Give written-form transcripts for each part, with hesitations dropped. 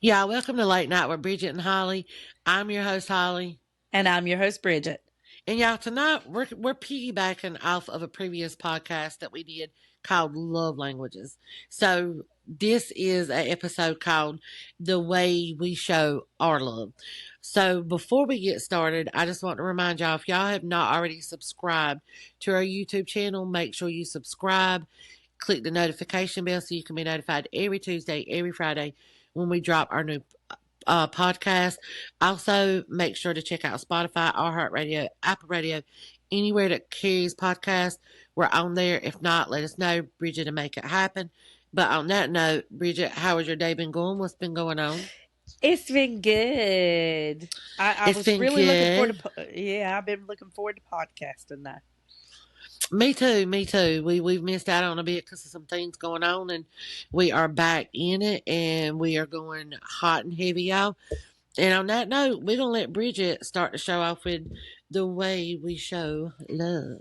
Yeah, welcome to Late Night with Bridget and Holly. I'm your host, Holly. And I'm your host, Bridget. And y'all, tonight we're piggybacking off of a previous podcast that we did called Love Languages. So this is an episode called The Way We Show Our Love. So before we get started, I just want to remind y'all, if y'all have not already subscribed to our YouTube channel, make sure you subscribe. Click the notification bell so you can be notified every Tuesday, every Friday when we drop our new podcast. Also, make sure to check out Spotify, iHeartRadio, Apple Radio, anywhere that carries podcasts. We're on there. If not, let us know, Bridget, to make it happen. But on that note, Bridget, how has your day been going? What's been going on? It's been good. I It's was been really looking good. forward to. Yeah, I've been looking forward to podcasting now. Me too. Me too. We've missed out on a bit because of some things going on, and we are back in it, and we are going hot and heavy, y'all. And on that note, we're gonna let Bridget start the show off with the way we show love.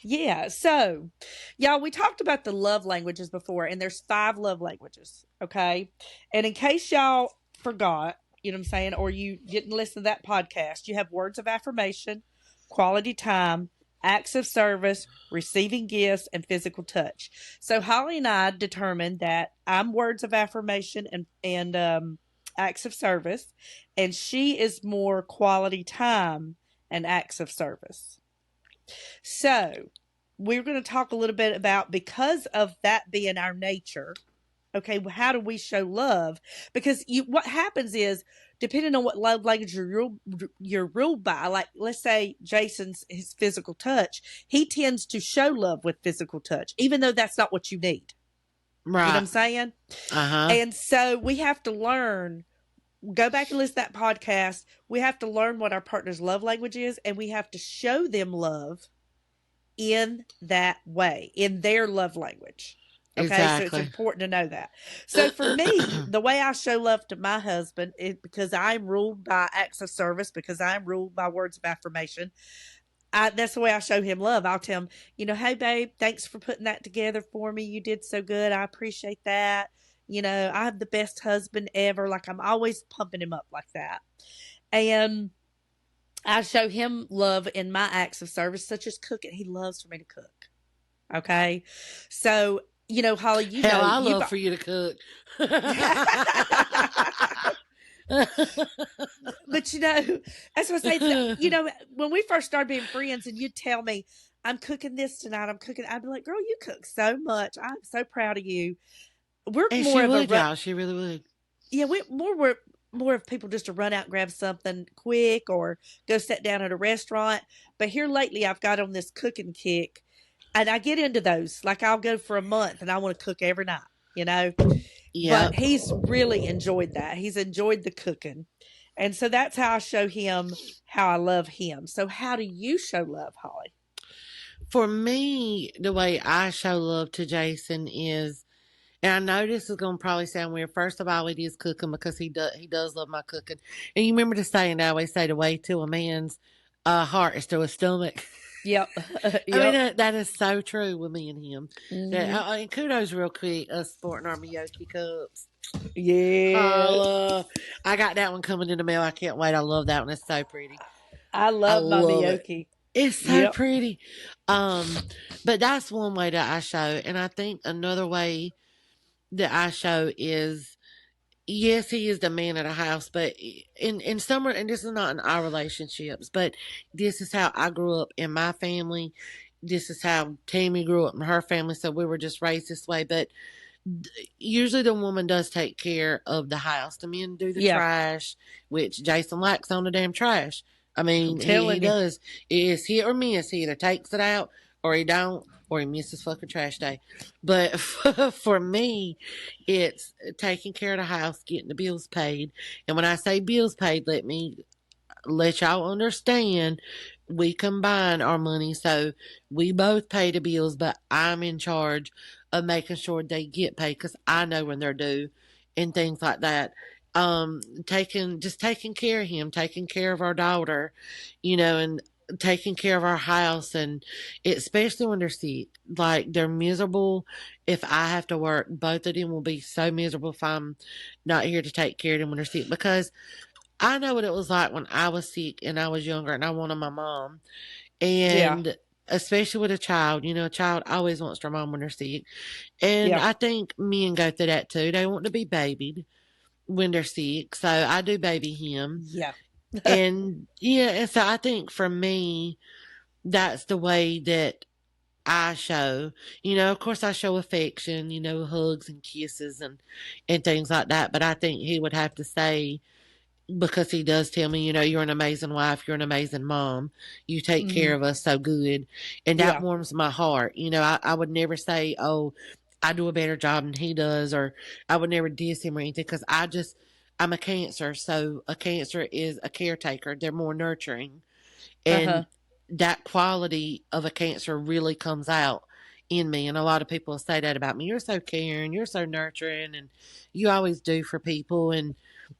Yeah, so y'all, we talked about the love languages before, and there's 5 love languages. Okay, and in case y'all forgot, you know what I'm saying, or you didn't listen to that podcast, you have words of affirmation, quality time, acts of service, receiving gifts, and physical touch. So Holly and I determined that I'm words of affirmation and acts of service, and she is more quality time and acts of service. So we're going to talk a little bit about, because of that being our nature, okay, how do we show love? Because what happens is, depending on what love language you're ruled by, like let's say Jason's his physical touch, he tends to show love with physical touch, even though that's not what you need. Right. You know what I'm saying? Uh-huh. And so we have to learn. Go back and listen to that podcast. We have to learn what our partner's love language is, and we have to show them love in that way, in their love language. Okay, Exactly. so it's important to know that. So for me, the way I show love to my husband is because I'm ruled by acts of service, because I'm ruled by words of affirmation. That's the way I show him love. I'll tell him, hey, babe, thanks for putting that together for me. You did so good. I appreciate that. I have the best husband ever. Like, I'm always pumping him up like that. And I show him love in my acts of service, such as cooking. He loves for me to cook. Okay. So, Holly, Hell, I love for you to cook. But that's what I say. When we first started being friends, and you'd tell me, I'm cooking this tonight, I'd be like, girl, you cook so much. I'm so proud of you. We're and more she of would, y'all. She really would. Yeah, we're more of people just to run out and grab something quick or go sit down at a restaurant. But here lately, I've got on this cooking kick, and I get into those. Like, I'll go for a month and I want to cook every night, Yeah. But he's really enjoyed that. He's enjoyed the cooking. And so that's how I show him how I love him. So how do you show love, Holly? For me, the way I show love to Jason is, and I know this is going to probably sound weird. First of all, it is cooking, because he does love my cooking. And you remember the saying I always say, the way to a man's heart is to his stomach. Yep. I mean, that is so true with me and him. Mm-hmm. And kudos real quick, us sporting our Miyoki cups. Yeah. I got that one coming in the mail. I can't wait. I love that one. It's so pretty. I love my Miyoki. It's so pretty. But that's one way that I show. And I think another way that I show is, yes, he is the man of the house, but in summer, and this is not in our relationships, but this is how I grew up in my family. This is how Tammy grew up in her family. So we were just raised this way. But usually the woman does take care of the house. The men do the trash, which Jason likes on the damn trash. I mean, he does. It's hit or miss. He either takes it out or he don't, or he misses fucking trash day. But for me, it's taking care of the house, getting the bills paid. And when I say bills paid, let me let y'all understand, we combine our money, so we both pay the bills, but I'm in charge of making sure they get paid, because I know when they're due and things like that. Taking care of him, taking care of our daughter, and taking care of our house, and especially when they're sick. Like, they're miserable if I have to work. Both of them will be so miserable if I'm not here to take care of them when they're sick, because I know what it was like when I was sick and I was younger and I wanted my mom. Yeah. And especially with a child, a child always wants their mom when they're sick. And Yeah. I think men go through that too. They want to be babied when they're sick. So I do baby him. Yeah. And yeah, and so I think for me, that's the way that I show. Of course I show affection, hugs and kisses and things like that. But I think he would have to say, because he does tell me, you're an amazing wife, you're an amazing mom, you take care Hmm. of us so good, and that Yeah. warms my heart. I would never say, oh, I do a better job than he does, or I would never diss him or anything, because I'm a Cancer, so a Cancer is a caretaker. They're more nurturing, Uh-huh. and that quality of a Cancer really comes out in me. And a lot of people say that about me. You're so caring, you're so nurturing, and you always do for people. And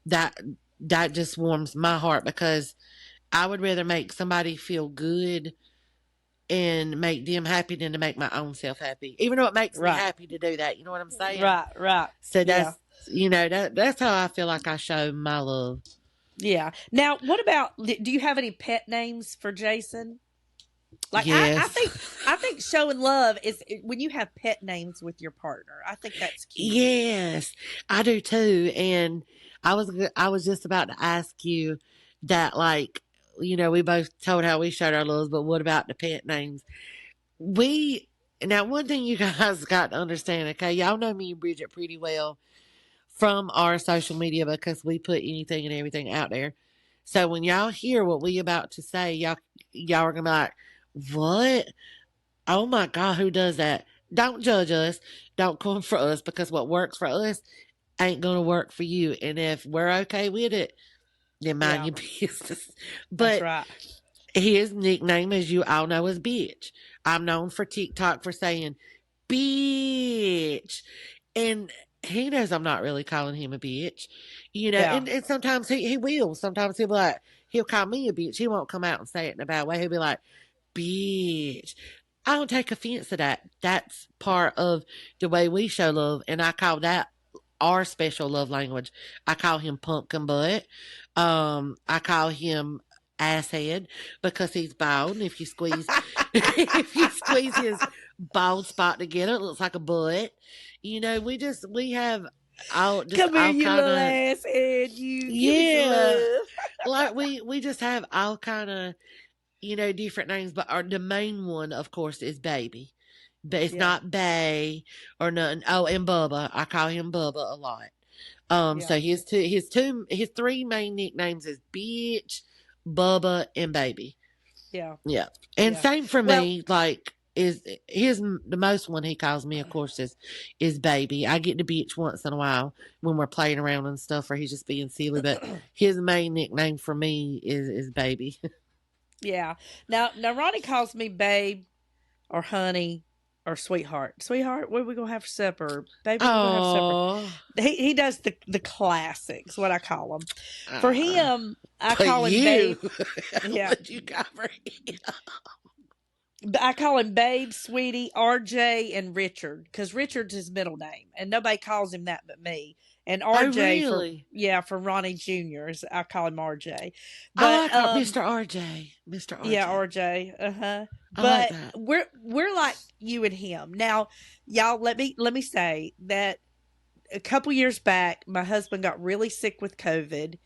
that that just warms my heart, because I would rather make somebody feel good and make them happy than to make my own self happy. Even though it makes me Right. happy to do that. You know what I'm saying? Right. Right. So Yeah. that's how I feel like I show my love. Yeah. Now, what about, do you have any pet names for Jason? Like, I Yes. think showing love is when you have pet names with your partner. I think that's cute. Yes, I do too. And I was just about to ask you that, like, we both told how we showed our loves, but what about the pet names? We Now, one thing you guys got to understand, okay? Y'all know me and Bridget pretty well from our social media, because we put anything and everything out there. So when y'all hear what we about to say, y'all are gonna be like, "What? Oh my God, who does that?" Don't judge us. Don't come for us, because what works for us ain't gonna work for you. And if we're okay with it, then mind Yeah, your business. that's But right. his nickname, as you all know, is Bitch. I'm known for TikTok for saying bitch. And he knows I'm not really calling him a bitch. Yeah, And sometimes he will. Sometimes he'll call me a bitch. He won't come out and say it in a bad way. He'll be like, bitch. I don't take offense to that. That's part of the way we show love. And I call that our special love language. I call him pumpkin butt. I call him asshead, because he's bald. And if you squeeze, if you squeeze his bald spot together, it looks like a butt. We have come here, all you kind little of, ass head. You give me some yeah. love. Like, we just have all kind of, different names, but the main one, of course, is Baby. But it's Yeah, not Bay or nothing. Oh, and Bubba. I call him Bubba a lot. yeah, So his three main nicknames is Bitch, Bubba, and Baby. yeah, Yeah. And yeah. same for Well, me, like, is the most one he calls me, of course, is Baby. I get to Bitch once in a while when we're playing around and stuff, or he's just being silly, but his main nickname for me is Baby. yeah. Now Ronnie calls me babe or honey or sweetheart. Sweetheart, what are we gonna have for supper? Baby, we're gonna have supper. Oh. He does the classics, what I call them. For Uh, him, I but call him you, babe. Yeah, what you got for him? I call him Babe, Sweetie, RJ, and Richard because Richard's his middle name, and nobody calls him that but me. And Oh, RJ really? for Ronnie Jr. I call him RJ. I But like Mr. RJ. Mr. yeah, RJ. RJ. Uh-huh. I like But that. we're like you and him. Now, y'all let me say that a couple years back, my husband got really sick with COVID.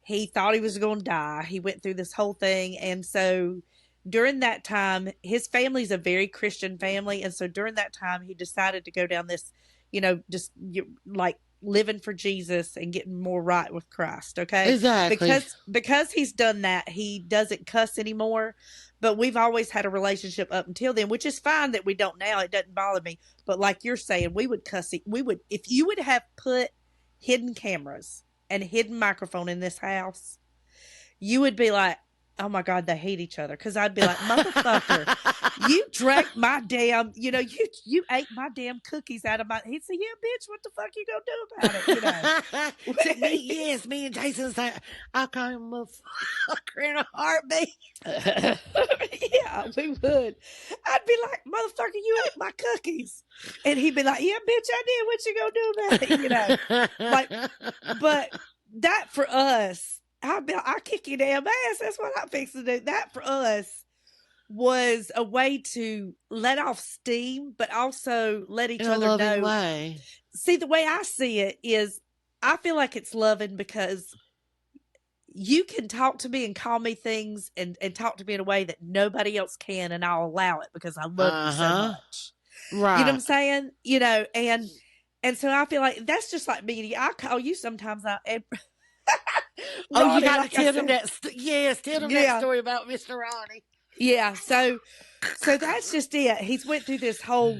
He thought he was going to die. He went through this whole thing. And so during that time, his family's a very Christian family. And so during that time, he decided to go down this, just like living for Jesus and getting more right with Christ. Okay. Exactly. Because he's done that, he doesn't cuss anymore. But we've always had a relationship up until then, which is fine that we don't now. It doesn't bother me. But like you're saying, we would cuss. We would, if you would have put hidden cameras and hidden microphone in this house, you would be like, oh my God, they hate each other. Because I'd be like, motherfucker, you drank my damn, you ate my damn cookies out of my. He'd say, yeah, bitch, what the fuck you gonna do about To me, it? me and Jason say, I'll call him a fucker in a heartbeat. Yeah, we would. I'd be like, motherfucker, you ate my cookies. And he'd be like, yeah, bitch, I did. What you gonna do about it? Like, but that for us, I'd be like, I kick your damn ass. That's what I'm fixing to do. That for us was a way to let off steam, but also let each In a other loving know. way. See, the way I see it is I feel like it's loving because you can talk to me and call me things and talk to me in a way that nobody else can, and I'll allow it because I love you so much. You know what I'm Right. saying? And so I feel like that's just like me. I call you sometimes. Oh, you Ronnie, got to like I tell them said, that. Yes, tell them that yeah, story about Mr. Ronnie. yeah. So that's just it. He's went through this whole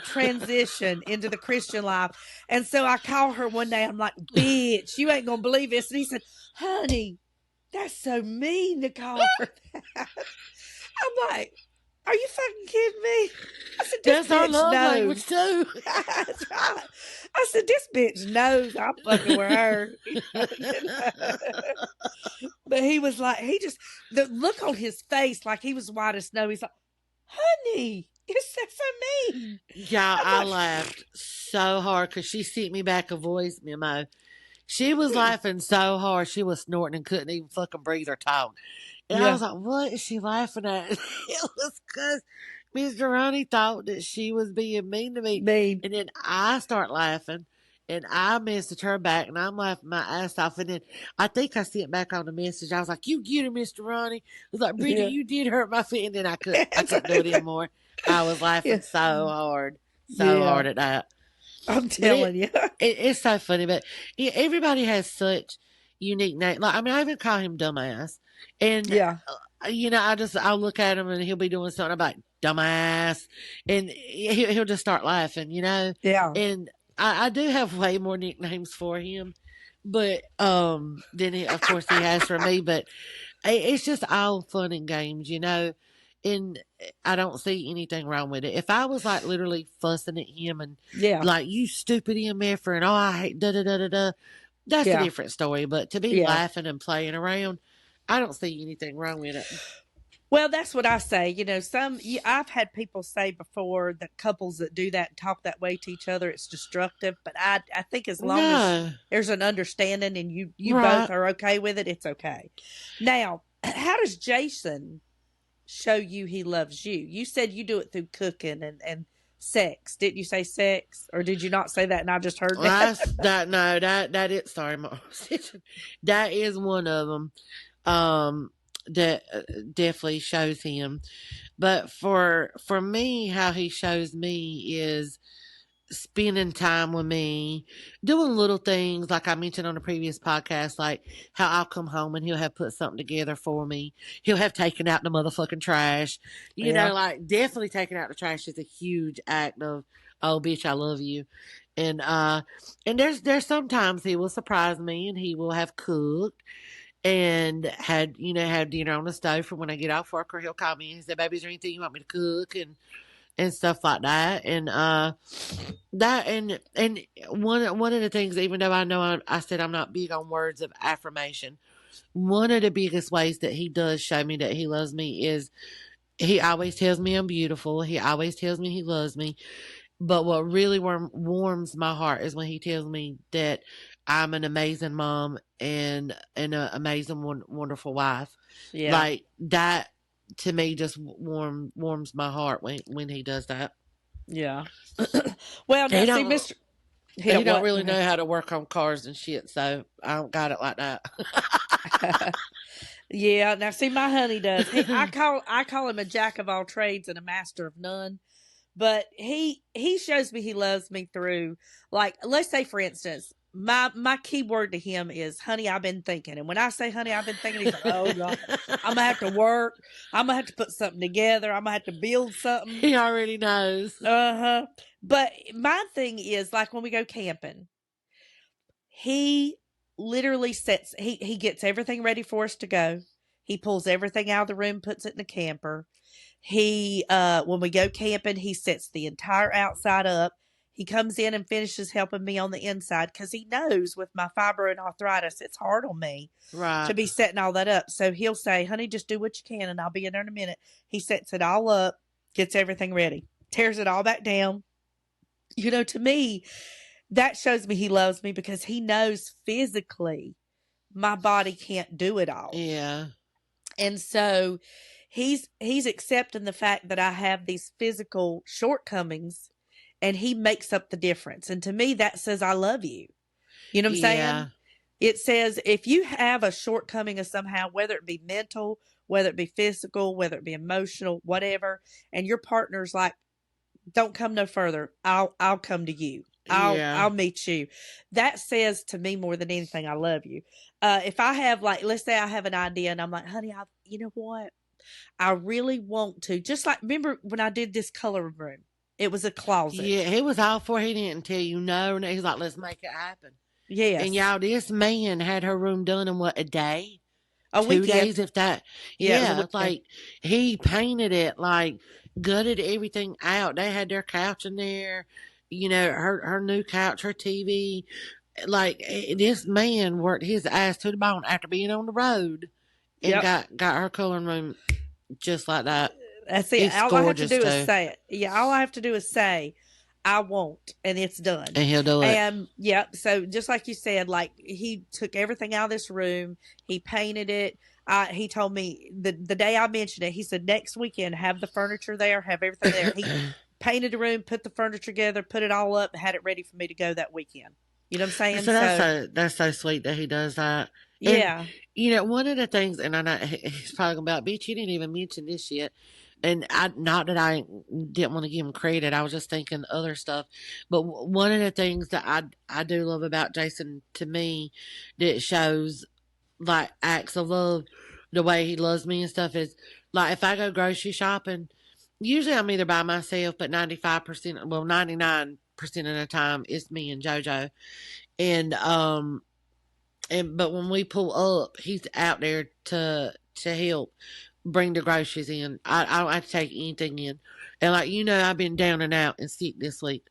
transition into the Christian life, and so I call her one day. I'm like, "Bitch, you ain't gonna believe this." And he said, "Honey, that's so mean to call her that." I'm like, are you fucking kidding me? I said, this That's our bitch love knows. language too. That's right. I said, this bitch knows I'm fucking with her. But he was like, the look on his face, like he was white as snow. He's like, honey, you're so mean. Yeah, I'm I like, laughed so hard because she sent me back a voice memo. She was laughing so hard she was snorting and couldn't even fucking breathe or talk. And I yeah, was like, what is she laughing at? It was because Mr. Ronnie thought that she was being mean to me. mean. And then I start laughing and I messaged her back and I'm laughing my ass off. And then I think I sent back on the message. I was like, you get her, Mr. Ronnie. I was like, Bridget, Yeah. you did hurt my feet. And then I couldn't do it anymore. I was Yeah. laughing so Yeah. hard at that. I'm But telling you. it's so funny. But yeah, everybody has such unique name. Like I mean, I even call him dumbass, and Yeah. I'll look at him and he'll be doing something about dumbass, and he'll just start laughing, Yeah. And I do have way more nicknames for him, but than of course he has for me. But it's just all fun and games. And I don't see anything wrong with it. If I was like literally fussing at him and Yeah. like you stupid MFer and I hate da da da da da, that's a Yeah. different story. But to be Yeah. laughing and playing around, I don't see anything wrong with it. Well, that's what I say. I've had people say before that couples that do that and talk that way to each other, it's destructive. But I think as long as No, there's an understanding and you both right. are okay with it, it's okay. Now, how does Jason show you he loves you? You said you do it through cooking and sex. Didn't you say sex, or did you not say that? And I just heard that. That's that. No, that is sorry, Mom. That is one of them. That definitely shows him. But for me, how he shows me is spending time with me, doing little things like I mentioned on the previous podcast, like how I'll come home and he'll have put something together for me. He'll have taken out the motherfucking trash. Yeah. Like definitely taking out the trash is a huge act of, oh bitch, I love you. And there's sometimes he will surprise me and he will have cooked and had dinner on the stove for when I get off work, or he'll call me and say, baby, is there anything you want me to cook and stuff like that. And that and one of the things, even though I know I said I'm not big on words of affirmation, one of the biggest ways that he does show me that he loves me is he always tells me I'm beautiful. He always tells me he loves me. But what really warms my heart is when he tells me that I'm an amazing mom and an amazing, wonderful wife. Yeah. Like that to me just warms my heart when he does that. Yeah. Well, now He see, don't Mister. He he don't don't what? Go really ahead. know how to work on cars and shit, so I don't got it like that. Yeah. Now see, my honey does. I call him a jack of all trades and a master of none. But he shows me he loves me through, like, let's say for instance, my key word to him is honey, I've been thinking. And when I say honey, I've been thinking, he's like, oh God, I'm gonna have to work. I'm gonna have to put something together. I'm gonna have to build something. He already knows. Uh-huh. But my thing is, like, when we go camping, he literally he gets everything ready for us to go. He pulls everything out of the room, puts it in the camper. He when we go camping, he sets the entire outside up. He comes in and finishes helping me on the inside because he knows with my fibro and arthritis, it's hard on me to Right. be setting all that up. So he'll say, honey, just do what you can and I'll be in there in a minute. He sets it all up, gets everything ready, tears it all back down. To me, that shows me he loves me because he knows physically my body can't do it all. Yeah. And so he's accepting the fact that I have these physical shortcomings and he makes up the difference. And to me, that says, I love you. You know what I'm Yeah. saying? It says if you have a shortcoming of somehow, whether it be mental, whether it be physical, whether it be emotional, whatever, and your partner's like, don't come no further. I'll come to you. Yeah. I'll meet you. That says to me more than anything, I love you. If I have let's say I have an idea and I'm like, honey, you know what? I really want to. Just like, remember when I did this color room? It was a closet. Yeah, he was all for he didn't tell you no. And he's like, let's make it happen. Yes. And y'all, this man had her room done in what, a day? A 2 weekend. days, if that. Yeah, like he painted it, like gutted everything out. They had their couch in there, her new couch, her TV. Like this man worked his ass to the bone after being on the road and got her coloring room just like that. That's it. It's All I have to gorgeous, do too. is say it. Yeah, all I have to do is say, I won't, and it's done. And he'll do it. And yep. So just like you said, like he took everything out of this room, he painted it. He told me the day I mentioned it, he said next weekend have the furniture there, have everything there. He painted the room, put the furniture together, put it all up, had it ready for me to go that weekend. You know what I'm saying? So that's so sweet that he does that. Yeah. And, one of the things, and I know he's probably going to be, bitch, you didn't even mention this yet. And not that I didn't want to give him credit, I was just thinking other stuff. But one of the things that I do love about Jason, to me, that shows like acts of love, the way he loves me and stuff, is like if I go grocery shopping, usually I'm either by myself, but 99%, well, 99% of the time it's me and JoJo. But when we pull up, he's out there to help bring the groceries in. I don't have to take anything in. And I've been down and out and sick this week.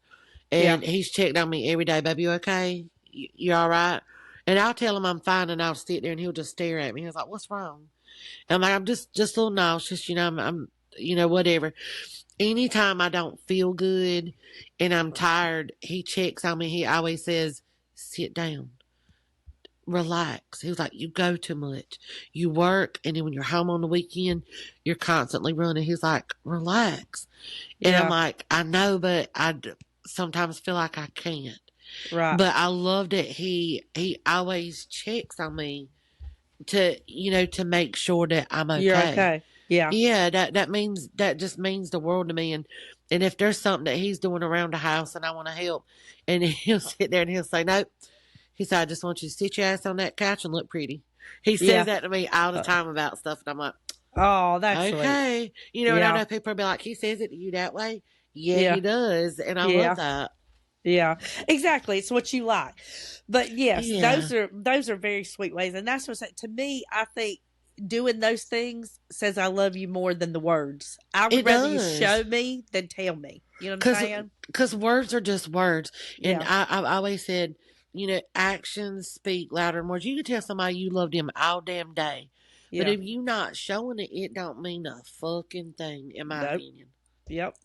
And he's checked on me every day. Baby, you okay? You all right? And I'll tell him I'm fine, and I'll sit there and he'll just stare at me. He's like, what's wrong? And I'm like, I'm just a little nauseous, I'm whatever. Anytime I don't feel good and I'm tired, he checks on me. He always says, sit down. Relax. He was like, you go too much. You work, and then when you're home on the weekend, you're constantly running. He's like, relax. And I'm like, I know, but I sometimes feel like I can't. Right. But I love that he always checks on me to make sure that I'm okay. You're okay. Yeah. Yeah, that just means the world to me. And if there's something that he's doing around the house and I want to help, and he'll sit there and he'll say, nope. He said, I just want you to sit your ass on that couch and look pretty. He says that to me all the time about stuff. And I'm like, oh, that's okay. Sweet. And I know people will be like, he says it to you that way. Yeah, he does. And I love that. Yeah, exactly. It's what you like. But yes, those are very sweet ways. And that's what to me, I think doing those things says I love you more than the words. I would rather you show me than tell me. You know what I'm saying? Because words are just words. And I've always said, actions speak louder than words. You can tell somebody you love them all damn day. Yeah. But if you're not showing it, it don't mean a fucking thing, in my opinion. Yep.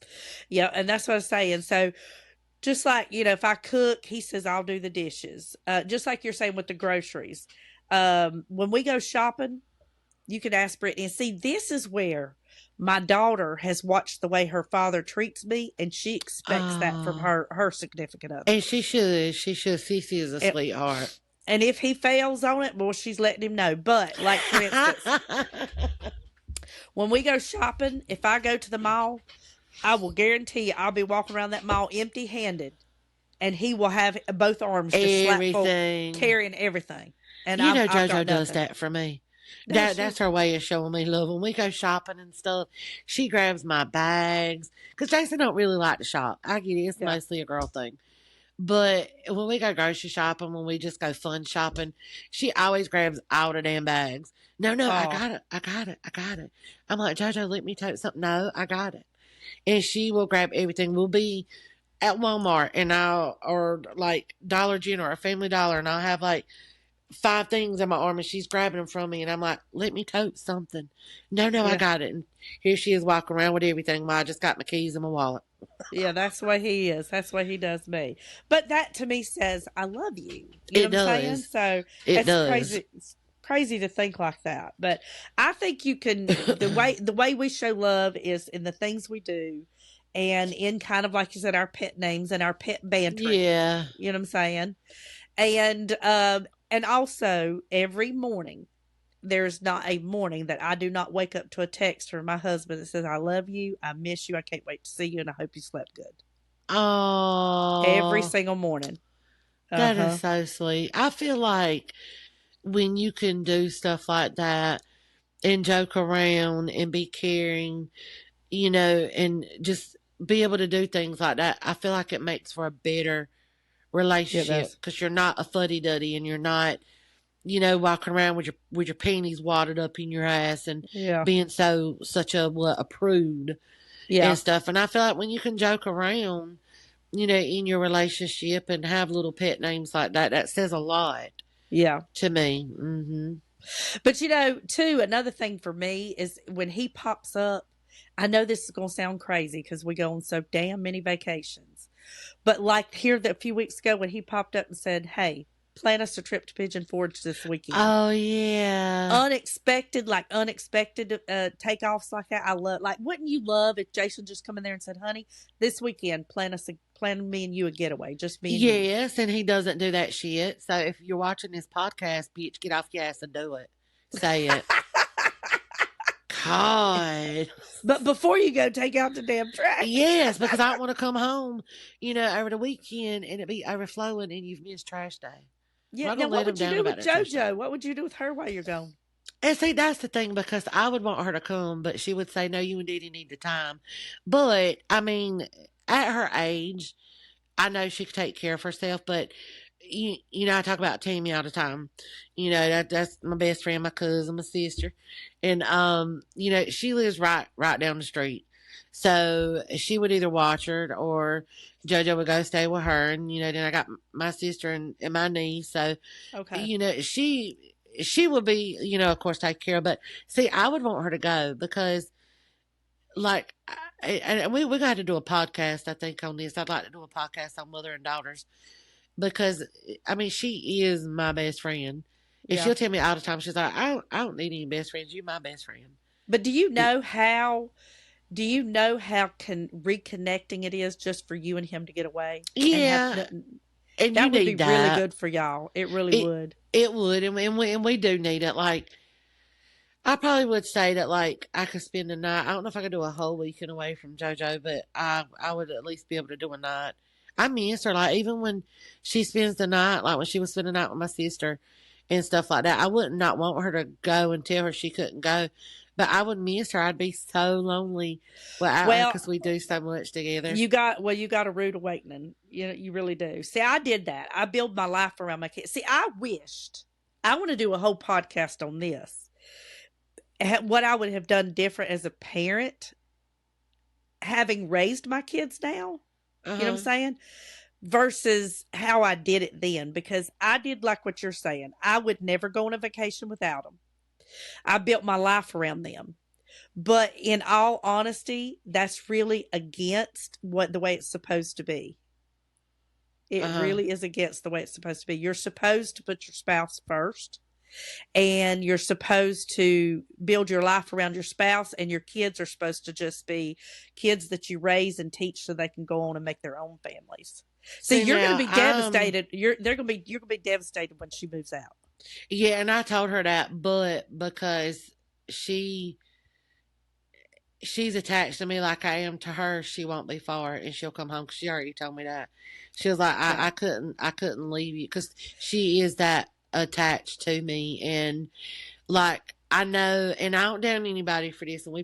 Yeah, and that's what I'm saying. So just like, if I cook, he says I'll do the dishes. Just like you're saying with the groceries. When we go shopping, you can ask Brittany. And see, this is where my daughter has watched the way her father treats me, and she expects that from her significant other. And she should. Cece is a sweetheart. And if he fails on it, well, she's letting him know. But, like, for instance, when we go shopping, if I go to the mall, I will guarantee you I'll be walking around that mall empty-handed, and he will have both arms just slapped full, carrying everything. And JoJo does that for me. That's her way of showing me love. When we go shopping and stuff, she grabs my bags. Because Jason don't really like to shop. I get it. It's mostly a girl thing. But when we go grocery shopping, when we just go fun shopping, she always grabs all the damn bags. No, I got it. I'm like, JoJo, let me take something. No, I got it. And she will grab everything. We'll be at Walmart and or like Dollar General or Family Dollar, and I'll have like 5 things in my arm, and she's grabbing them from me, and I'm like, let me tote something. No, no, I Yeah. got it. And here she is walking around with everything. Well, I just got my keys and my wallet. Yeah, that's the way he is. That's the way he does me. But that to me says I love you. You know It what I'm saying? does. So It it's does. crazy. It's crazy to think like that. But I think you can the way we show love is in the things we do and in kind of like you said, our pet names and our pet bantering. Yeah. You know what I'm saying? And also every morning there's not a morning that I do not wake up to a text from my husband that says, I love you, I miss you, I can't wait to see you, and I hope you slept good. Every Oh, single morning. Uh that is huh. so sweet. I feel like when you can do stuff like that and joke around and be caring, and just be able to do things like that, I feel like it makes for a better It relationship does. because you're not a fuddy duddy and you're not, walking around with your panties wadded up in your ass and Yeah. being such a prude and Yeah. stuff. And I feel like when you can joke around, in your relationship and have little pet names like that, that says a lot Yeah. to me. Hmm. But too, another thing for me is when he pops up, I know this is going to sound crazy because we go on so damn many vacations. But like here a few weeks ago when he popped up and said, hey, plan us a trip to Pigeon Forge this weekend. Oh yeah, Unexpected takeoffs like that. I love. Like, wouldn't you love if Jason just come in there and said, "Honey, this weekend plan me and you a getaway, just me and you." yes, and he doesn't do that shit. So if you're watching this podcast, bitch, get off your ass and do it. Say it. God. But before you go, take out the damn trash. Yes, because I don't want to come home, over the weekend and it be overflowing and you've missed trash day. I'm Yeah. not Now, gonna what let him would you down do about with that trash day. JoJo? What would you do with her while you're gone? And see, that's the thing because I would want her to come, but she would say, "No, you and Didi need the time." But I mean, at her age, I know she could take care of herself. But I talk about Tammy all the time. That's my best friend, my cousin, my sister, and she lives right down the street. So she would either watch her or JoJo would go stay with her, and then I got my sister and my niece. So Okay. she would be, of course, take care of. But see, I would want her to go because, like, and we got to do a podcast. I think on this, I'd like to do a podcast on mother and daughters because I mean, she is my best friend, and Yeah. she'll tell me all the time. She's like, I don't need any best friends. You're my best friend. But do you know how reconnecting it is just for you and him to get away and have Yeah, and you that would be need really that. good for y'all. It really It would. it would, and we do need it. Like I probably would say that like I could spend a night. I don't know if I could do a whole weekend away from JoJo, but I would at least be able to do a night. I miss her. Like even when she spends the night, like when she was spending the night with my sister and stuff like that, I would not want her to go and tell her she couldn't go. But I would miss her. I'd be so lonely without her Well, because we do so much together. you got a rude awakening. You really do. See, I did that. I build my life around my kids. See, I want to do a whole podcast on this. What I would have done different as a parent, having raised my kids now. Uh You know what I'm huh. saying? Versus how I did it then, because I did like what you're saying. I would never go on a vacation without them. I built my life around them. But in all honesty, that's really against what the way it's supposed to be. Uh It huh. really is against the way it's supposed to be. You're supposed to put your spouse first, and you're supposed to build your life around your spouse, and your kids are supposed to just be kids that you raise and teach so they can go on and make their own families. See, See you're going to now, be devastated. You're going to be devastated when she moves out. yeah, and I told her that, but because she she's attached to me like I am to her, she won't be far, and she'll come home. 'Cause she already told me that. She was like, Yeah. I couldn't leave you because she is that attached to me, and like I know, and I don't down anybody for this, and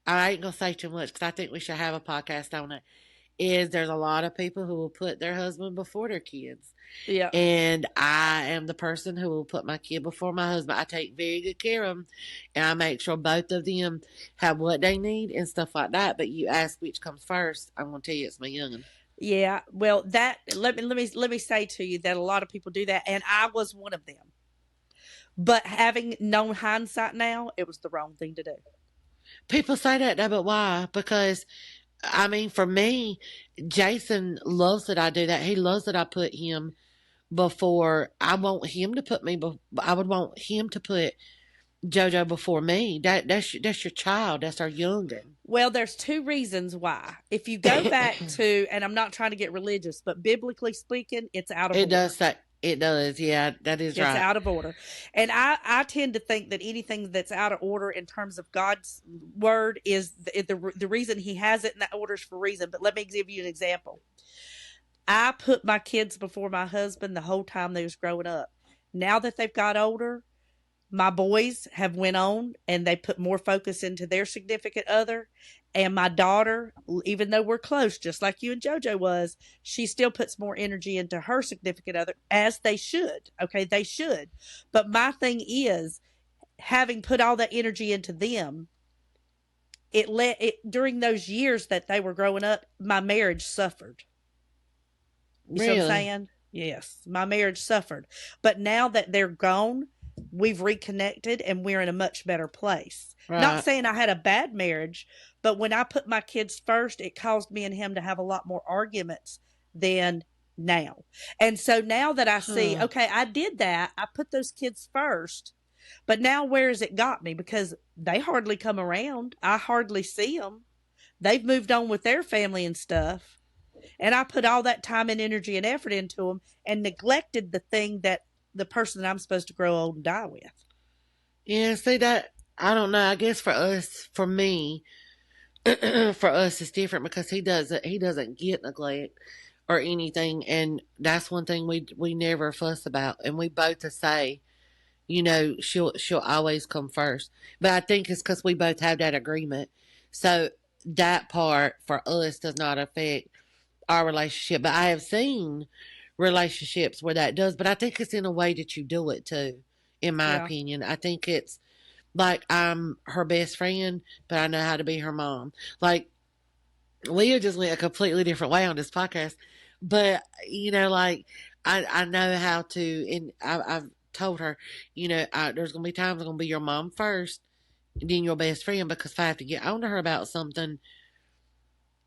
I ain't gonna say too much because I think we should have a podcast on it. Is there's a lot of people who will put their husband before their kids. Yeah. And I am the person who will put my kid before my husband. I take very good care of them, and I make sure both of them have what they need and stuff like that. But you ask which comes first, I'm gonna tell you it's my youngin. Yeah, well, that let me say to you that a lot of people do that, and I was one of them. But having known hindsight now, it was the wrong thing to do. People say that though, but why? Because I mean, for me, Jason loves that I do that. He loves that I put him before. I want him to put me. I would want him to put JoJo before me. That's your child. That's our youngin. Well, there's two reasons why. If you go back to, and I'm not trying to get religious, but biblically speaking, it's out of It order. does say it does. Yeah, that is It's right. out of order. And I tend to think that anything that's out of order in terms of God's word is the reason he has it in that order is for a reason. But let me give you an example. I put my kids before my husband the whole time they was growing up. Now that they've got older, my boys have went on and they put more focus into their significant other, and my daughter, even though we're close just like you and JoJo was, she still puts more energy into her significant other, as they should. Okay, they should. But my thing is, having put all that energy into them, it let it during those years that they were growing up, my marriage suffered. You see what I'm Really, saying? Yes, my marriage suffered. But now that they're gone, we've reconnected and we're in a much better place. Not right? saying I had a bad marriage, but when I put my kids first, it caused me and him to have a lot more arguments than now. And so now that I see, Huh? okay, I did that, I put those kids first, but now where has it got me? Because they hardly come around. I hardly see them. They've moved on with their family and stuff, and I put all that time and energy and effort into them and neglected the thing that the person that I'm supposed to grow old and die with. Yeah. See that? I don't know. I guess for us, for me, for us, it's different because he doesn't get neglect or anything, and that's one thing we never fuss about, and we both to say, she'll always come first. But I think it's because we both have that agreement, so that part for us does not affect our relationship. But I have seen relationships where that does, but I think it's in a way that you do it too. In my Yeah, opinion, I think it's like I'm her best friend, but I know how to be her mom. Like Leah just went a completely different way on this podcast. But like I know how to, and I've told her, there's gonna be times I'm gonna be your mom first, then your best friend, because if I have to get on to her about something,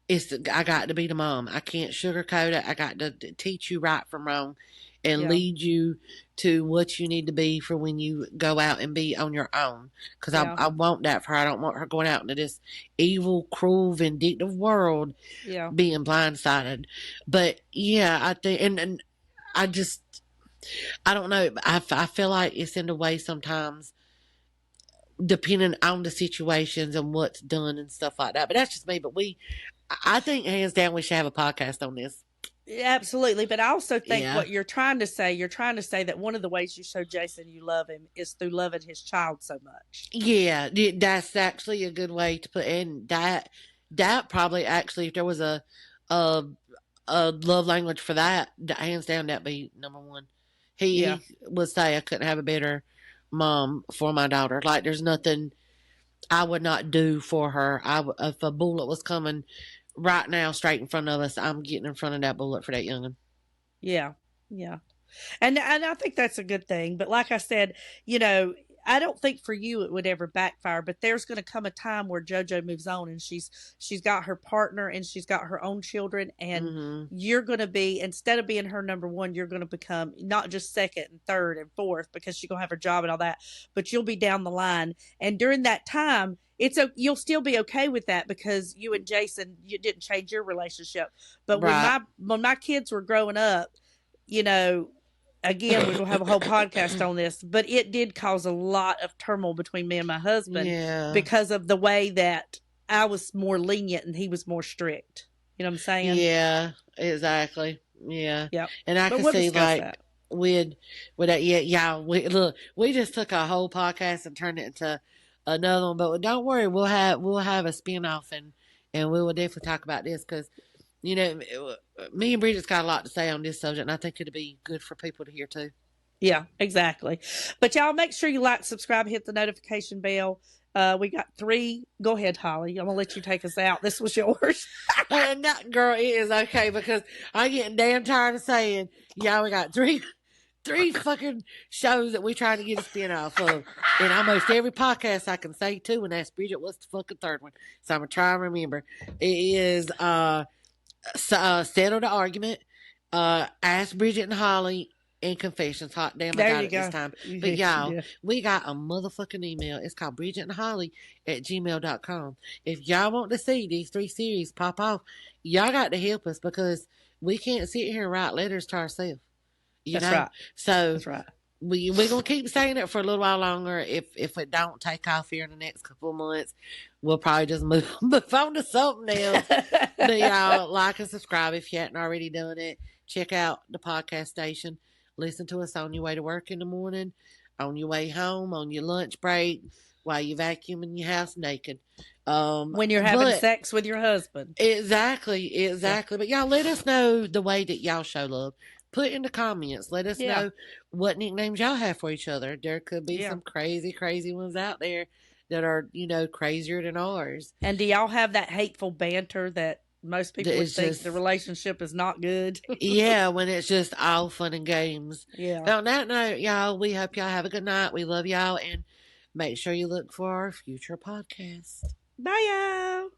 I got to be the mom. I can't sugarcoat it. I got to teach you right from wrong, and yeah, lead you to what you need to be for when you go out and be on your own. Because I, yeah, I want that for her. I don't want her going out into this evil, cruel, vindictive world yeah. being blindsided. But yeah, I think, and I just, I don't know. I feel like it's in the way sometimes, depending on the situations and what's done and stuff like that. But that's just me. But I think hands down, we should have a podcast on this. Absolutely. But I also think Yeah. what you're trying to say that one of the ways you show Jason you love him is through loving his child so much. Yeah, that's actually a good way to put it. And that probably actually, if there was a a love language for that, hands down, that'd be number one. Yeah. He would say I couldn't have a better mom for my daughter. Like there's nothing I would not do for her. If a bullet was coming right now straight in front of us, I'm getting in front of that bullet for that youngin. Yeah. Yeah. And I think that's a good thing. But like I said, you know, I don't think for you it would ever backfire. But there's going to come a time where JoJo moves on and she's got her partner and she's got her own children, and Mm-hmm. you're going to be, instead of being her number one, you're going to become not just second and third and fourth because she's going to have her job and all that, but you'll be down the line. And during that time, you'll still be okay with that because you and Jason, you didn't change your relationship. But when Right. my kids were growing up, you know, again, we're gonna have a whole podcast on this, but it did cause a lot of turmoil between me and my husband Yeah. because of the way that I was more lenient and he was more strict. You know what I'm saying? Yeah, exactly. Yeah, Yep. and I But could we'll see discuss like that. with with that. Yeah, yeah. We just took a whole podcast and turned it into another one. But don't worry, we'll have a spinoff, and we will definitely talk about this because me and Bridget's got a lot to say on this subject, and I think it'd be good for people to hear too. Yeah, exactly. But y'all make sure you like, subscribe, hit the notification bell. We got 3. Go ahead, Holly. I'm gonna let you take us out. This was yours. No, girl, it is okay because I'm getting damn tired of saying, yeah, we got three fucking shows that we trying to get a spin off of. And almost every podcast I can say too and ask Bridget what's the fucking third one. So I'm gonna try and remember. It is Settle the Argument, Ask Bridget and Holly, and Confessions. Hot damn, I There got you it this go. time. But y'all, Yeah. we got a motherfucking email. It's called Bridget and Holly at gmail.com. If y'all want to see these 3 series pop off, y'all got to help us because we can't sit here and write letters to ourselves. You That's know? right. So That's right. we're gonna keep saying it for a little while longer. If it don't take off here in the next couple of months, we'll probably just move on to something else. But y'all like and subscribe if you hadn't already done it. Check out the podcast station. Listen to us on your way to work in the morning, on your way home, on your lunch break, while you vacuuming your house naked. When you're having sex with your husband. Exactly. Yeah. But y'all let us know the way that y'all show love. Put in the comments. Let us Yeah. know what nicknames y'all have for each other. There could be Yeah. some crazy ones out there that are, crazier than ours. And do y'all have that hateful banter that most people would It's think just, the relationship is not good? yeah, when it's just all fun and games. Yeah. But on that note, y'all, we hope y'all have a good night. We love y'all and make sure you look for our future podcast. Bye, y'all.